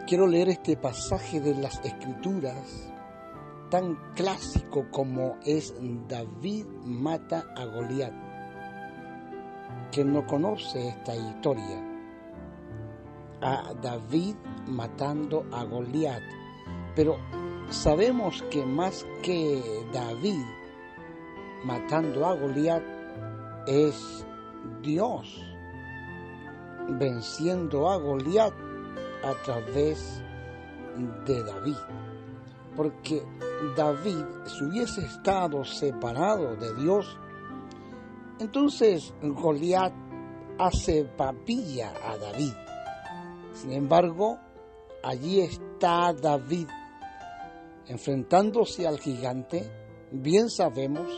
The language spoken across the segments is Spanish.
quiero leer este pasaje de las Escrituras tan clásico como es David mata a Goliat. Quien no conoce esta historia, a David matando a Goliat, pero sabemos que más que David matando a Goliat es Dios venciendo a Goliat a través de David, porque David, si hubiese estado separado de Dios, entonces Goliat hace papilla a David. Sin embargo, allí está David enfrentándose al gigante, bien sabemos,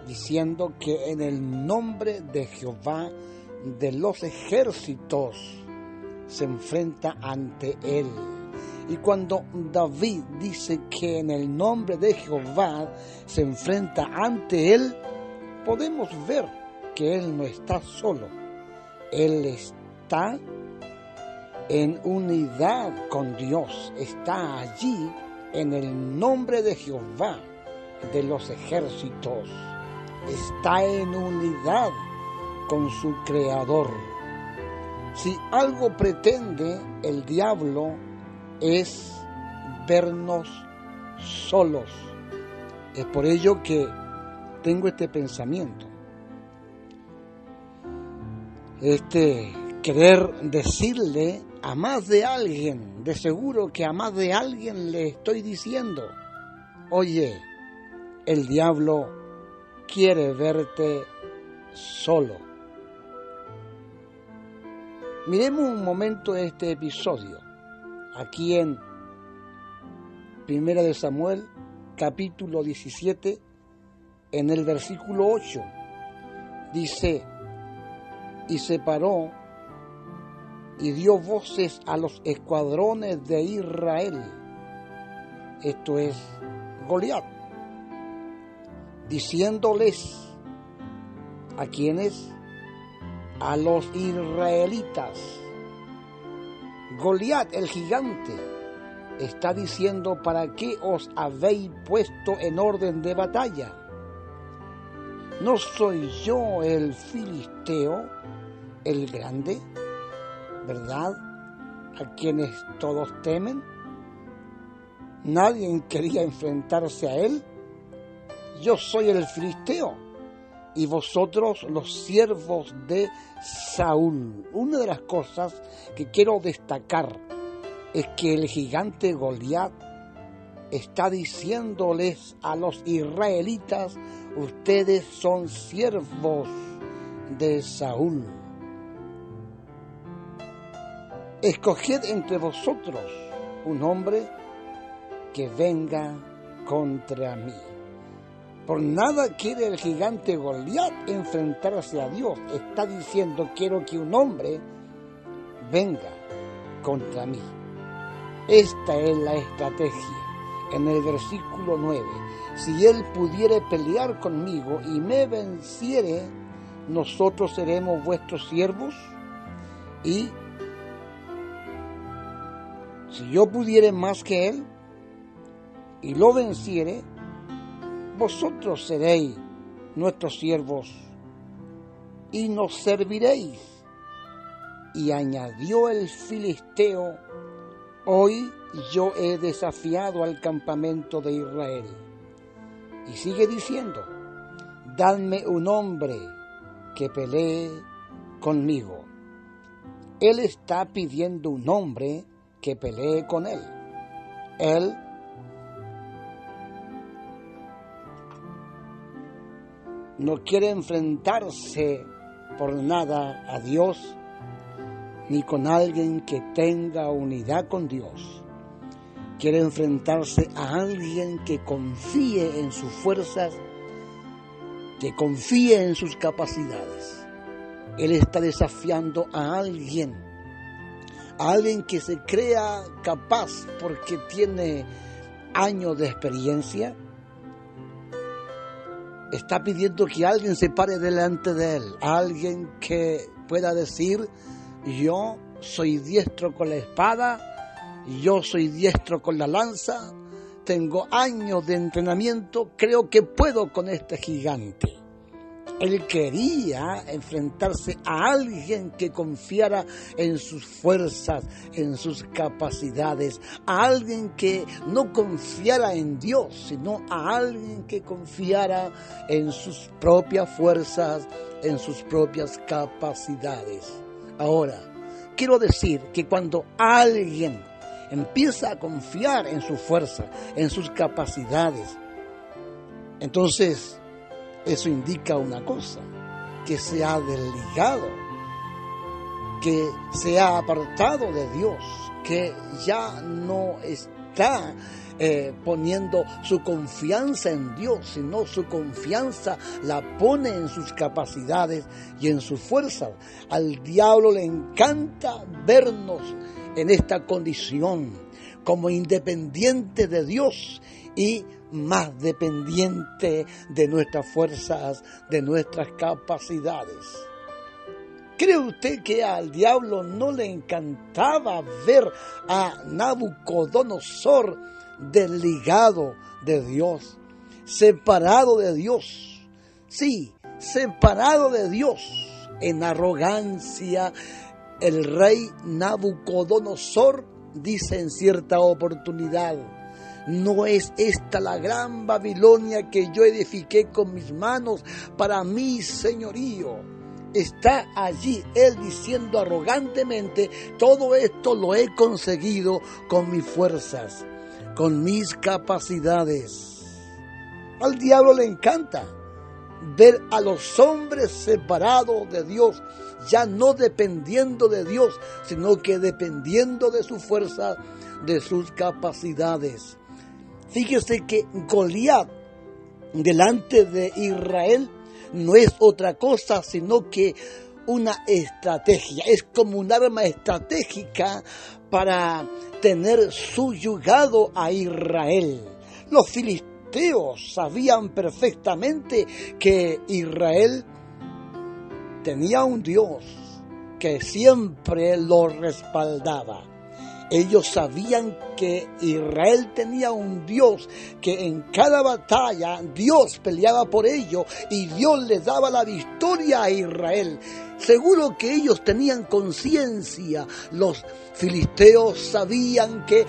diciendo que en el nombre de Jehová de los ejércitos se enfrenta ante él. Y cuando David dice que en el nombre de Jehová se enfrenta ante él, podemos ver que él no está solo. Él está en unidad con Dios, está allí en el nombre de Jehová de los ejércitos, está en unidad con su Creador. Si algo pretende el diablo es vernos solos. Es por ello que tengo este pensamiento, querer decirle a más de alguien, de seguro que a más de alguien le estoy diciendo: oye, el diablo quiere verte solo. Miremos un momento este episodio, aquí en 1 de Samuel, capítulo 17, en el versículo 8, dice: y se paró y dio voces a los escuadrones de Israel, esto es Goliat, diciéndoles, ¿a quiénes? A los israelitas. Goliat, el gigante, está diciendo: ¿para qué os habéis puesto en orden de batalla? ¿No soy yo el filisteo, el grande, verdad? A quienes todos temen. Nadie quería enfrentarse a él. Yo soy el filisteo y vosotros los siervos de Saúl. Una de las cosas que quiero destacar es que el gigante Goliat está diciéndoles a los israelitas: ustedes son siervos de Saúl. Escoged entre vosotros un hombre que venga contra mí. Por nada quiere el gigante Goliat enfrentarse a Dios. Está diciendo: quiero que un hombre venga contra mí. Esta es la estrategia. En el versículo 9, si él pudiere pelear conmigo y me venciere, nosotros seremos vuestros siervos. Y si yo pudiere más que él y lo venciere, vosotros seréis nuestros siervos y nos serviréis. Y añadió el filisteo: hoy yo he desafiado al campamento de Israel. Y sigue diciendo: dadme un hombre que pelee conmigo. Él está pidiendo un hombre que pelee con él. Él no quiere enfrentarse por nada a Dios, ni con alguien que tenga unidad con Dios. Quiere enfrentarse a alguien que confíe en sus fuerzas, que confíe en sus capacidades. Él está desafiando a alguien que se crea capaz porque tiene años de experiencia. Está pidiendo que alguien se pare delante de él, alguien que pueda decir: yo soy diestro con la espada, yo soy diestro con la lanza, tengo años de entrenamiento, creo que puedo con este gigante. Él quería enfrentarse a alguien que confiara en sus fuerzas, en sus capacidades, a alguien que no confiara en Dios, sino a alguien que confiara en sus propias fuerzas, en sus propias capacidades. Ahora, quiero decir que cuando alguien empieza a confiar en su fuerza, en sus capacidades, entonces eso indica una cosa, que se ha desligado, que se ha apartado de Dios, que ya no está poniendo su confianza en Dios, sino su confianza la pone en sus capacidades y en sus fuerzas. Al diablo le encanta vernos en esta condición, como independiente de Dios y más dependiente de nuestras fuerzas, de nuestras capacidades. ¿Cree usted que al diablo no le encantaba ver a Nabucodonosor desligado de Dios, separado de Dios? Sí, separado de Dios, en arrogancia. El rey Nabucodonosor dice en cierta oportunidad: ¿no es esta la gran Babilonia que yo edifiqué con mis manos para mi señorío? Está allí él diciendo arrogantemente: todo esto lo he conseguido con mis fuerzas, con mis capacidades. Al diablo le encanta ver a los hombres separados de Dios, ya no dependiendo de Dios, sino que dependiendo de su fuerza, de sus capacidades. Fíjese que Goliat delante de Israel no es otra cosa sino que una estrategia, es como un arma estratégica para tener subyugado a Israel. Los filisteos sabían perfectamente que Israel tenía un Dios que siempre lo respaldaba. Ellos sabían que Israel tenía un Dios que en cada batalla Dios peleaba por ellos y Dios les daba la victoria a Israel. Seguro que ellos tenían conciencia. Los filisteos sabían que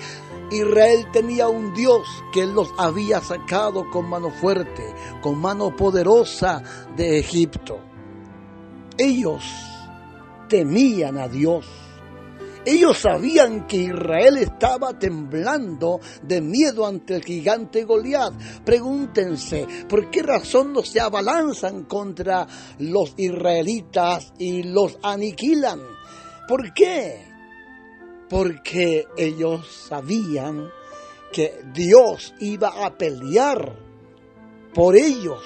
Israel tenía un Dios que los había sacado con mano fuerte, con mano poderosa de Egipto. Ellos temían a Dios. Ellos sabían que Israel estaba temblando de miedo ante el gigante Goliat. Pregúntense, ¿por qué razón no se abalanzan contra los israelitas y los aniquilan? ¿Por qué? Porque ellos sabían que Dios iba a pelear por ellos.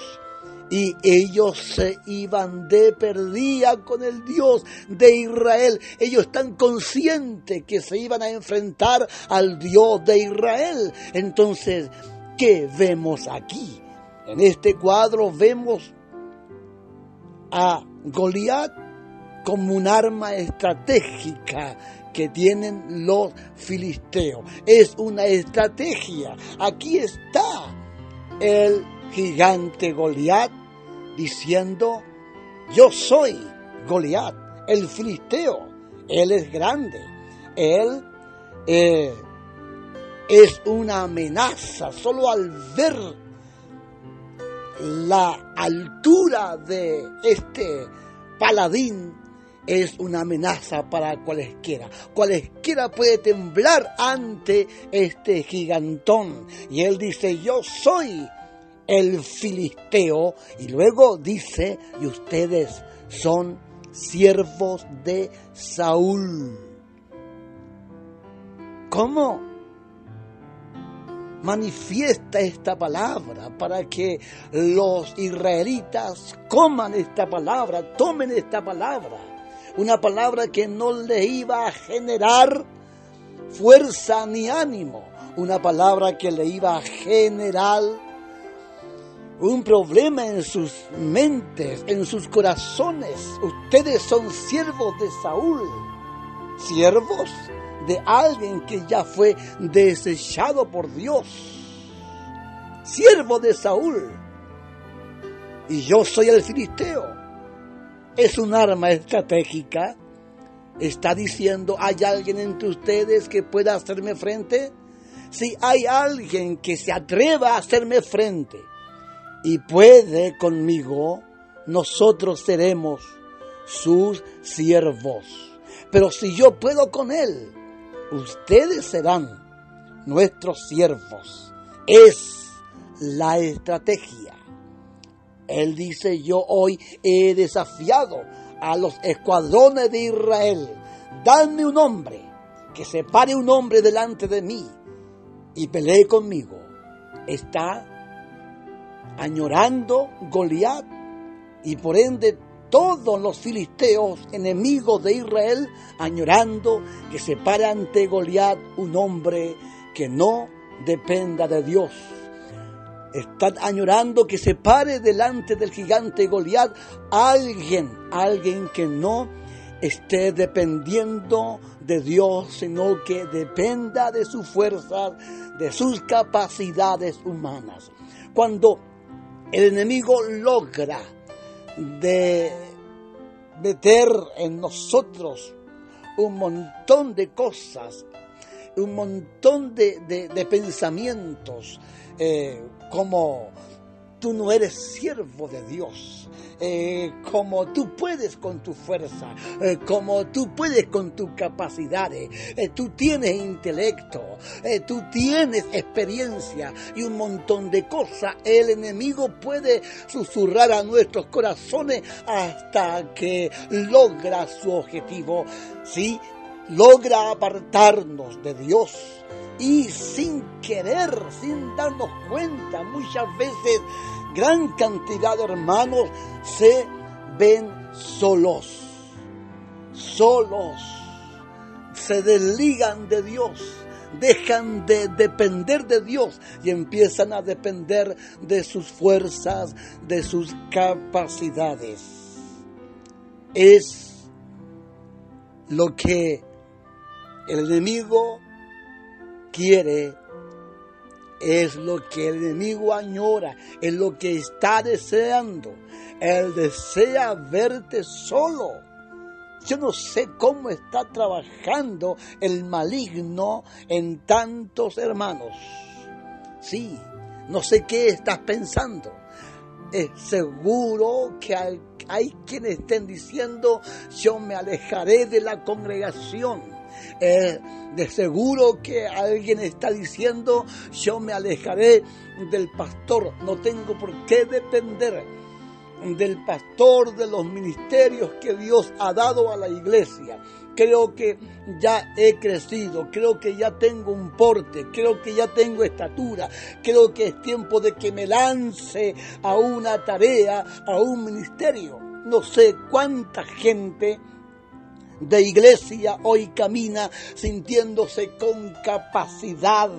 Y ellos se iban de perdida con el Dios de Israel. Ellos están conscientes que se iban a enfrentar al Dios de Israel. Entonces, ¿qué vemos aquí? En este cuadro vemos a Goliat como un arma estratégica que tienen los filisteos. Es una estrategia. Aquí está el gigante Goliat diciendo: yo soy Goliat, el filisteo. Él es grande, él es una amenaza. Solo al ver la altura de este paladín es una amenaza para cualesquiera. Cualesquiera puede temblar ante este gigantón. Y él dice: yo soy el filisteo, y luego dice: y ustedes son siervos de Saúl. ¿Cómo manifiesta esta palabra para que los israelitas coman esta palabra, tomen esta palabra? Una palabra que no les iba a generar fuerza ni ánimo, una palabra que le iba a generar un problema en sus mentes, en sus corazones. Ustedes son siervos de Saúl. ¿Siervos? de alguien que ya fue desechado por Dios, siervo de Saúl, y yo soy el filisteo. Es un arma estratégica. Está diciendo, ¿hay alguien entre ustedes que pueda hacerme frente? Si hay alguien que se atreva a hacerme frente y puede conmigo, nosotros seremos sus siervos. Pero si yo puedo con él, ustedes serán nuestros siervos. Es la estrategia. Él dice, yo hoy he desafiado a los escuadrones de Israel. Dadme un hombre, que se pare un hombre delante de mí y pelee conmigo. Está añorando Goliat y por ende todos los filisteos enemigos de Israel añorando que se pare ante Goliat un hombre que no dependa de Dios. Están añorando que se pare delante del gigante Goliat alguien que no esté dependiendo de Dios, sino que dependa de sus fuerzas, de sus capacidades humanas. Cuando el enemigo logra de meter en nosotros un montón de cosas, un montón de pensamientos, como tú no eres siervo de Dios, como tú puedes con tu fuerza, como tú puedes con tus capacidades, tú tienes intelecto, tú tienes experiencia y un montón de cosas. El enemigo puede susurrar a nuestros corazones hasta que logra su objetivo, ¿sí? Logra apartarnos de Dios. Y sin querer, sin darnos cuenta, muchas veces gran cantidad de hermanos se ven solos, se desligan de Dios, dejan de depender de Dios y empiezan a depender de sus fuerzas, de sus capacidades. Es lo que el enemigo quiere, es lo que el enemigo añora, es lo que está deseando. Él desea verte solo. Yo no sé cómo está trabajando el maligno en tantos hermanos. Sí, no sé qué estás pensando. Es seguro que hay quienes estén diciendo, yo me alejaré de la congregación. De seguro que alguien está diciendo, yo me alejaré del pastor, no tengo por qué depender del pastor, de los ministerios que Dios ha dado a la iglesia. Creo que ya he crecido, creo que ya tengo un porte, creo que ya tengo estatura, creo que es tiempo de que me lance a una tarea, a un ministerio. No sé cuánta gente de iglesia hoy camina sintiéndose con capacidad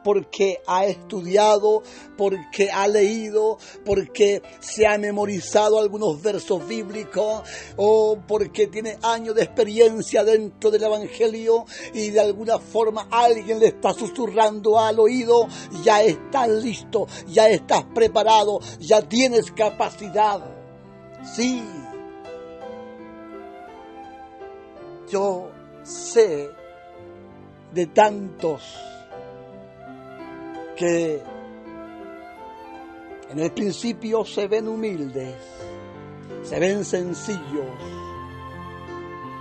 porque ha estudiado, porque ha leído, porque se ha memorizado algunos versos bíblicos o porque tiene años de experiencia dentro del evangelio y de alguna forma alguien le está susurrando al oído, ya estás listo, ya estás preparado, ya tienes capacidad. Sí. Yo sé de tantos que en el principio se ven humildes, se ven sencillos,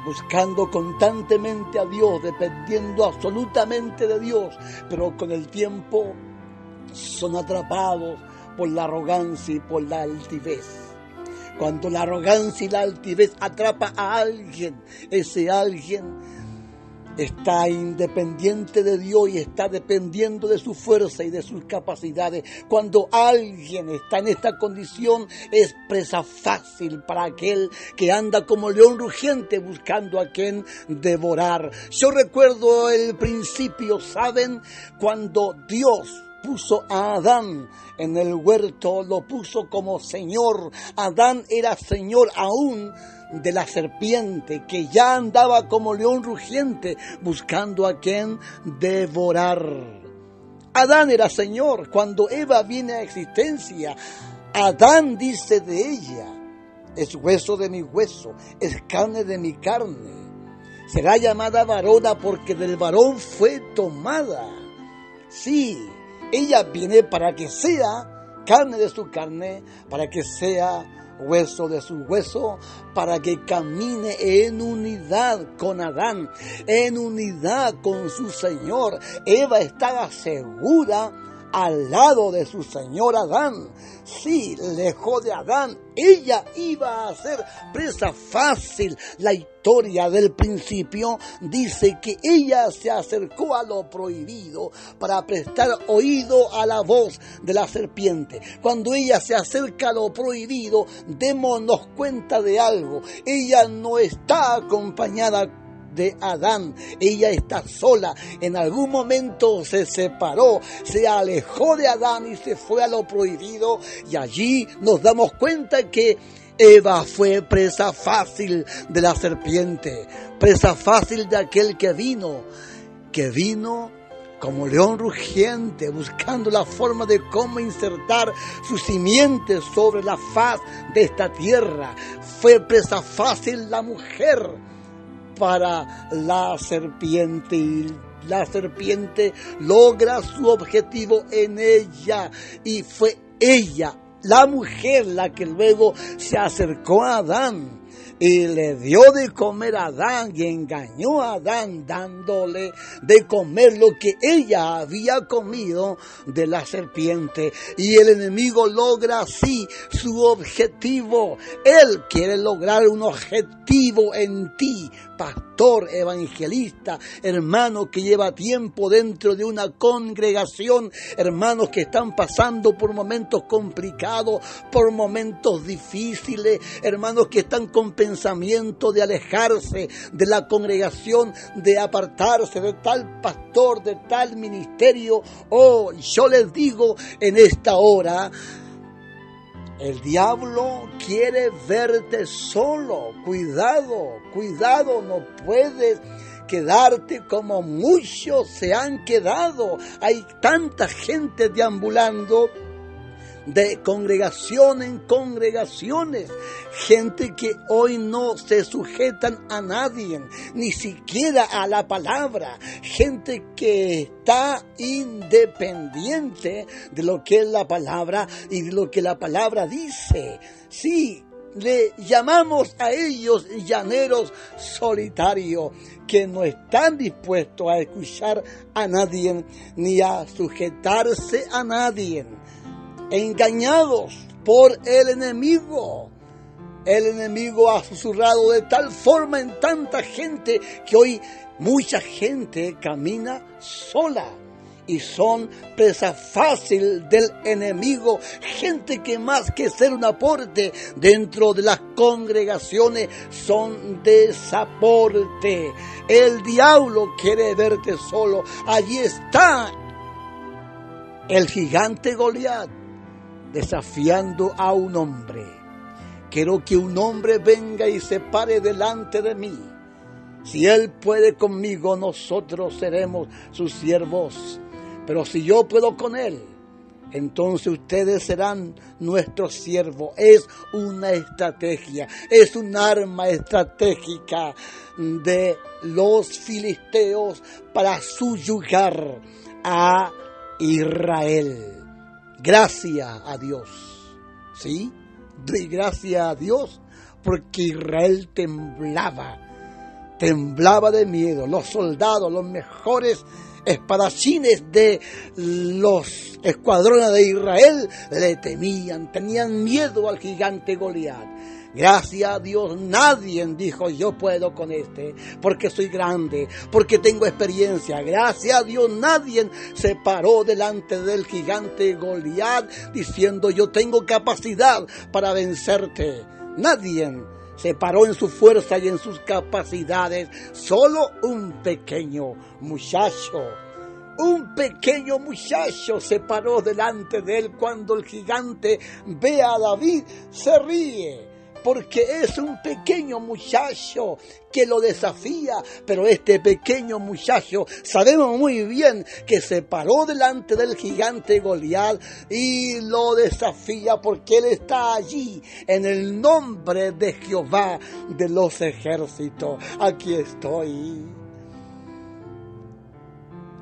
buscando constantemente a Dios, dependiendo absolutamente de Dios, pero con el tiempo son atrapados por la arrogancia y por la altivez. Cuando la arrogancia y la altivez atrapa a alguien, ese alguien está independiente de Dios y está dependiendo de su fuerza y de sus capacidades. Cuando alguien está en esta condición, es presa fácil para aquel que anda como león rugiente buscando a quien devorar. Yo recuerdo el principio, ¿saben? Cuando Dios puso a Adán en el huerto, lo puso como Señor. Adán era Señor aún de la serpiente, que ya andaba como león rugiente buscando a quien devorar. Adán era Señor. Cuando Eva viene a existencia, Adán dice de ella: es hueso de mi hueso, es carne de mi carne. Será llamada varona porque del varón fue tomada. Sí, ella viene para que sea carne de su carne, para que sea hueso de su hueso, para que camine en unidad con Adán, en unidad con su Señor. Eva estaba segura al lado de su señor Adán. Sí, lejos de Adán, ella iba a ser presa fácil. La historia del principio dice que ella se acercó a lo prohibido para prestar oído a la voz de la serpiente. Cuando ella se acerca a lo prohibido, démonos cuenta de algo: ella no está acompañada de Adán, ella está sola. En algún momento se separó, se alejó de Adán y se fue a lo prohibido, y allí nos damos cuenta que Eva fue presa fácil de la serpiente, presa fácil de aquel que vino como león rugiente, buscando la forma de cómo insertar su simiente sobre la faz de esta tierra. Fue presa fácil la mujer para la serpiente, y la serpiente logra su objetivo en ella, y fue ella, la mujer, la que luego se acercó a Adán y le dio de comer a Adán, y engañó a Adán dándole de comer lo que ella había comido de la serpiente. Y el enemigo logra así su objetivo. Él quiere lograr un objetivo en ti, pastor, evangelista, hermano que lleva tiempo dentro de una congregación, hermanos que están pasando por momentos complicados, por momentos difíciles, hermanos que están con pensamiento de alejarse de la congregación, de apartarse de tal pastor, de tal ministerio. Oh, yo les digo en esta hora: el diablo quiere verte solo. Cuidado, no puedes quedarte como muchos se han quedado. Hay tanta gente deambulando de congregación en congregaciones, gente que hoy no se sujetan a nadie, ni siquiera a la palabra, gente que está independiente de lo que es la palabra y de lo que la palabra dice. Sí, le llamamos a ellos llaneros solitarios, que no están dispuestos a escuchar a nadie ni a sujetarse a nadie. Engañados por el enemigo. El enemigo ha susurrado de tal forma en tanta gente que hoy mucha gente camina sola y son presa fácil del enemigo. Gente que más que ser un aporte dentro de las congregaciones son desaporte. El diablo quiere verte solo. Allí está el gigante Goliat desafiando a un hombre. Quiero que un hombre venga y se pare delante de mí. Si él puede conmigo, nosotros seremos sus siervos. Pero si yo puedo con él, entonces ustedes serán nuestros siervos. Es una estrategia, es un arma estratégica de los filisteos para subyugar a Israel. Gracias a Dios, ¿sí? Doy gracias a Dios porque Israel temblaba de miedo. Los soldados, los mejores espadachines de los escuadrones de Israel le temían, tenían miedo al gigante Goliat. Gracias a Dios nadie dijo: yo puedo con este, porque soy grande, porque tengo experiencia. Gracias a Dios nadie se paró delante del gigante Goliat diciendo: yo tengo capacidad para vencerte. Nadie se paró en su fuerza y en sus capacidades. Solo un pequeño muchacho se paró delante de él. Cuando el gigante ve a David, se ríe, porque es un pequeño muchacho que lo desafía, pero este pequeño muchacho sabemos muy bien que se paró delante del gigante Goliat y lo desafía porque él está allí en el nombre de Jehová de los ejércitos. Aquí estoy.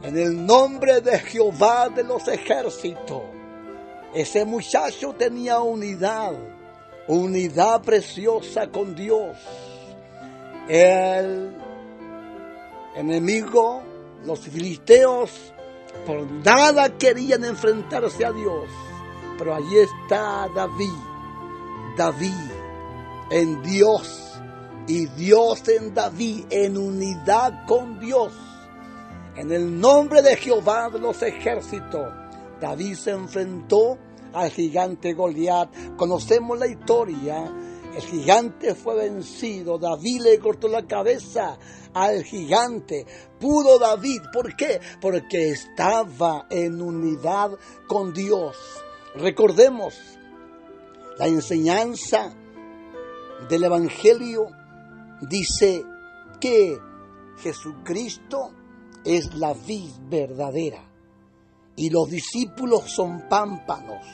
En el nombre de Jehová de los ejércitos. Ese muchacho tenía unidad preciosa con Dios. El enemigo, los filisteos, por nada querían enfrentarse a Dios. Pero allí está David en Dios y Dios en David, en unidad con Dios. En el nombre de Jehová de los ejércitos, David se enfrentó al gigante Goliat. Conocemos la historia. El gigante fue vencido. David le cortó la cabeza al gigante. Pudo David. ¿Por qué? Porque estaba en unidad con Dios. Recordemos la enseñanza del Evangelio. Dice que Jesucristo es la vid verdadera y los discípulos son pámpanos.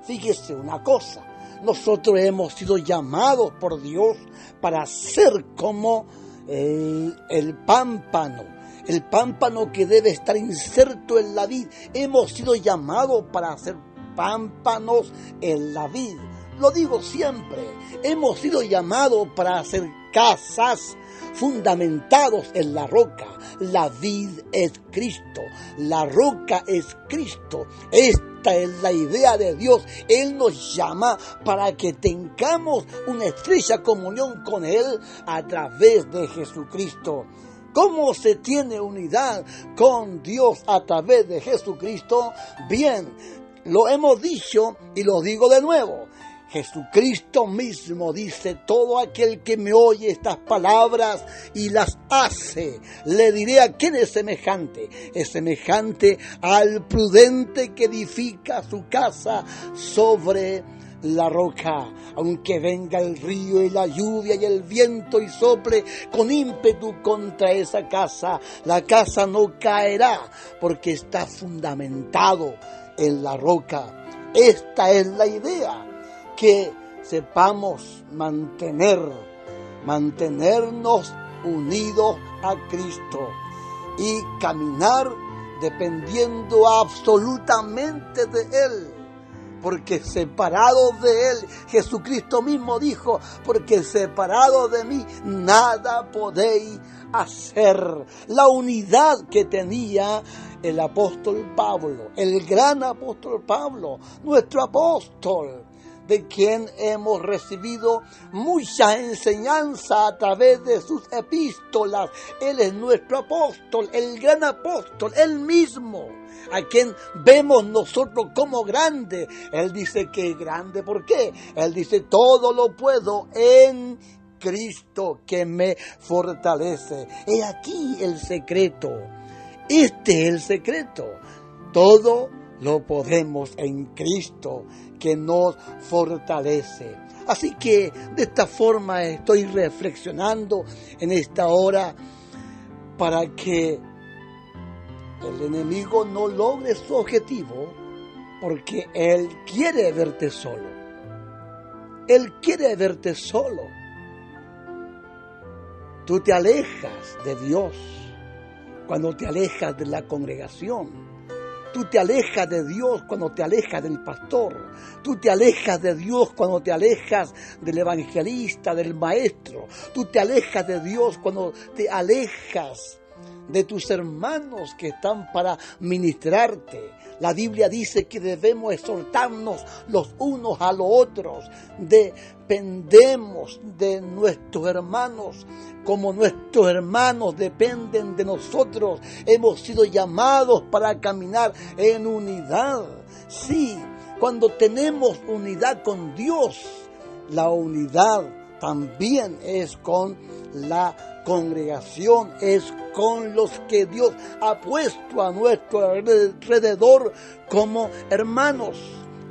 Fíjese una cosa, nosotros hemos sido llamados por Dios para ser como el pámpano que debe estar inserto en la vid. Hemos sido llamados para ser pámpanos en la vid. Lo digo siempre, hemos sido llamados para hacer casas fundamentados en la roca. La vid es Cristo, la roca es Cristo. Esta es la idea de Dios. Él nos llama para que tengamos una estrecha comunión con Él a través de Jesucristo. ¿Cómo se tiene unidad con Dios a través de Jesucristo? Bien, lo hemos dicho y lo digo de nuevo. Jesucristo mismo dice: todo aquel que me oye estas palabras y las hace, le diré a quién es semejante. Es semejante al prudente que edifica su casa sobre la roca. Aunque venga el río y la lluvia y el viento y sople con ímpetu contra esa casa, la casa no caerá porque está fundamentado en la roca. Esta es la idea, que sepamos mantenernos unidos a Cristo y caminar dependiendo absolutamente de Él. Porque separados de Él, Jesucristo mismo dijo: porque separados de mí nada podéis hacer. La unidad que tenía el apóstol Pablo, el gran apóstol Pablo, nuestro apóstol, de quien hemos recibido mucha enseñanza a través de sus epístolas. Él es nuestro apóstol, el gran apóstol, él mismo, a quien vemos nosotros como grande. Él dice que es grande, ¿por qué? Él dice: todo lo puedo en Cristo que me fortalece. He aquí el secreto. Este es el secreto. Todo lo podemos en Cristo que nos fortalece. Así que de esta forma estoy reflexionando en esta hora para que el enemigo no logre su objetivo, porque él quiere verte solo. Él quiere verte solo. Tú te alejas de Dios cuando te alejas de la congregación. Tú te alejas de Dios cuando te alejas del pastor. Tú te alejas de Dios cuando te alejas del evangelista, del maestro. Tú te alejas de Dios cuando te alejas de tus hermanos que están para ministrarte. La Biblia dice que debemos exhortarnos los unos a los otros. Dependemos de nuestros hermanos como nuestros hermanos dependen de nosotros. Hemos sido llamados para caminar en unidad. Sí, cuando tenemos unidad con Dios, la unidad también es con la congregación, es con los que Dios ha puesto a nuestro alrededor como hermanos.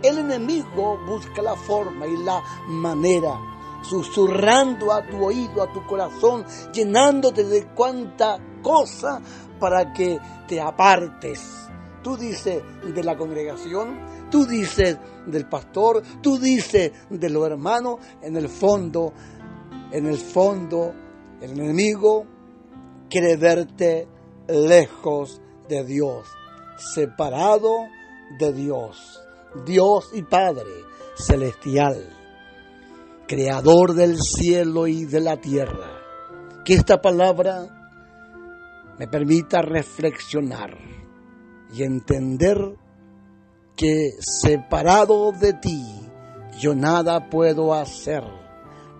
El enemigo busca la forma y la manera susurrando a tu oído, a tu corazón, llenándote de cuanta cosa para que te apartes. Tú dices de la congregación, tú dices del pastor, tú dices de los hermanos. En el fondo, el enemigo quiere verte lejos de Dios, separado de Dios, Dios y Padre celestial, creador del cielo y de la tierra. Que esta palabra me permita reflexionar y entender que separado de ti yo nada puedo hacer.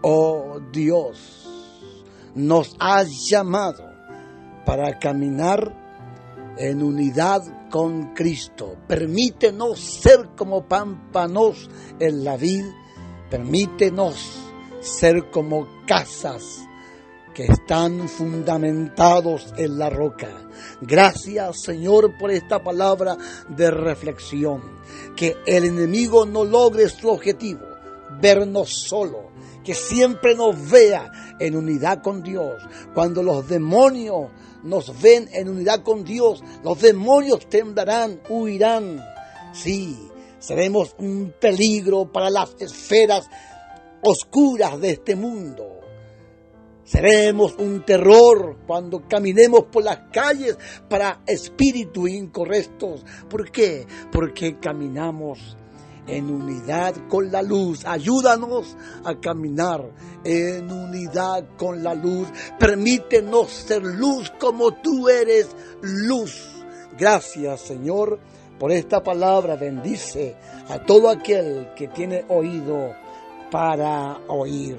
Oh Dios, nos has llamado para caminar en unidad con Cristo. Permítenos ser como pámpanos en la vid, permítenos ser como casas que están fundamentados en la roca. Gracias, Señor, por esta palabra de reflexión. Que el enemigo no logre su objetivo, vernos solo, que siempre nos vea en unidad con Dios. Cuando los demonios nos ven en unidad con Dios, los demonios temblarán, huirán. Sí, seremos un peligro para las esferas oscuras de este mundo. Seremos un terror cuando caminemos por las calles para espíritus incorrectos. ¿Por qué? Porque caminamos en unidad con la luz. Ayúdanos a caminar en unidad con la luz. Permítenos ser luz como tú eres luz. Gracias, Señor, por esta palabra. Bendice a todo aquel que tiene oído para oír.